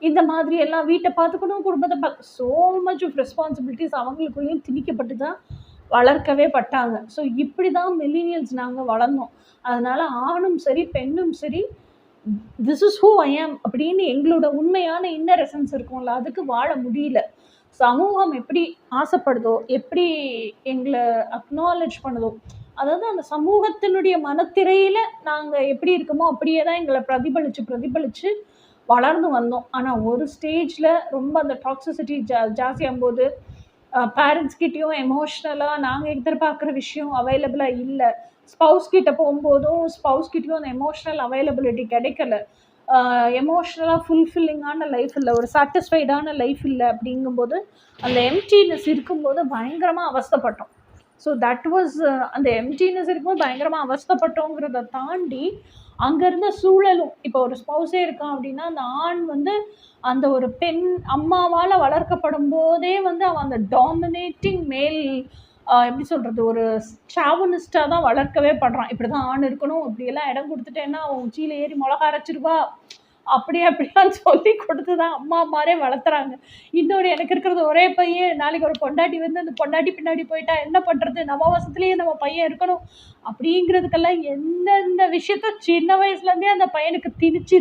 இந்த மாதிரி எல்லாம் வீட்டை பார்த்துக்கணும், குடும்பத்தை பார்க்க ஸோ மச் ஆஃப் ரெஸ்பான்சிபிலிட்டிஸ் அவங்களுக்குள்ளேயும் திணிக்கப்பட்டு தான் வளர்க்கவே பட்டாங்க. ஸோ இப்படி தான் மில்லினியல்ஸ் நாங்கள் வளர்ந்தோம். அதனால ஆணும் சரி பெண்ணும் சரி திஸ் இஸ் ஹூ ஐ ஆம் அப்படின்னு எங்களோட உண்மையான இன்னர் எசன்ஸ் இருக்கும்ல, அதுக்கு வாழ முடியல. சமூகம் எப்படி ஆசைப்படுதோ, எப்படி எங்களை அக்னாலேஜ் பண்ணுதோ, அதாவது அந்த சமூகத்தினுடைய மனத்திரையில நாங்கள் எப்படி இருக்கோமோ அப்படியே தான் எங்களை பிரதிபலிச்சு பிரதிபலிச்சு வளர்ந்து வந்தோம். ஆனால் ஒரு ஸ்டேஜில் ரொம்ப அந்த டாக்ஸிசிட்டி ஜாஸ்தியாகும் போது பேரண்ட்ஸ் கிட்டேயும் எமோஷ்னலாக நாங்கள் எதிர்பார்க்குற விஷயம் அவைலபிளாக இல்லை. ஸ்பவுஸ் கிட்ட போகும்போதும் ஸ்பவுஸ் கிட்டேயும் அந்த எமோஷ்னல் அவைலபிலிட்டி கிடைக்கல. எமோஷ்னலாக ஃபுல்ஃபில்லிங்கான லைஃப் இல்லை, ஒரு சாட்டிஸ்ஃபைடான லைஃப் இல்லை. அப்படிங்கும்போது அந்த எம்டினஸ் இருக்கும்போது பயங்கரமாக அவஸ்தைப்பட்டோம். ஸோ தட் வாஸ் அந்த எம்டினஸ் இருக்கும்போது பயங்கரமாக அவஸ்தைப்பட்டோங்கிறத தாண்டி அங்கே இருந்த சூழலும், இப்போ ஒரு ஸ்பவுஸே இருக்கான் அப்படின்னா அந்த ஆண் வந்து அந்த ஒரு பெண் அம்மாவால் வளர்க்கப்படும் போதே வந்து அவன் அந்த டாமினேட்டிங் மேல் எப்படி சொல்கிறது, ஒரு சாவனிஸ்டாக தான் வளர்க்கவே படுறான். இப்படி தான் ஆண் இருக்கணும், இப்படியெல்லாம் இடம் கொடுத்துட்டேன்னா அவன் உச்சியில் ஏறி மிளகா அரைச்சிருவா, அப்படியான்னு சொல்லி கொடுத்து தான் அம்மா அம்மாரே வளர்த்துறாங்க. இன்னொரு எனக்கு இருக்கிறது ஒரே பையன், நாளைக்கு ஒரு பொண்டாட்டி வந்து அந்த பொண்டாட்டி பின்னாடி போயிட்டா என்ன பண்ணுறது, நவமாசத்துலேயே நம்ம பையன் இருக்கணும் அப்படிங்கிறதுக்கெல்லாம் எந்தெந்த விஷயத்த சின்ன வயசுலேருந்தே அந்த பையனுக்கு திணிச்சு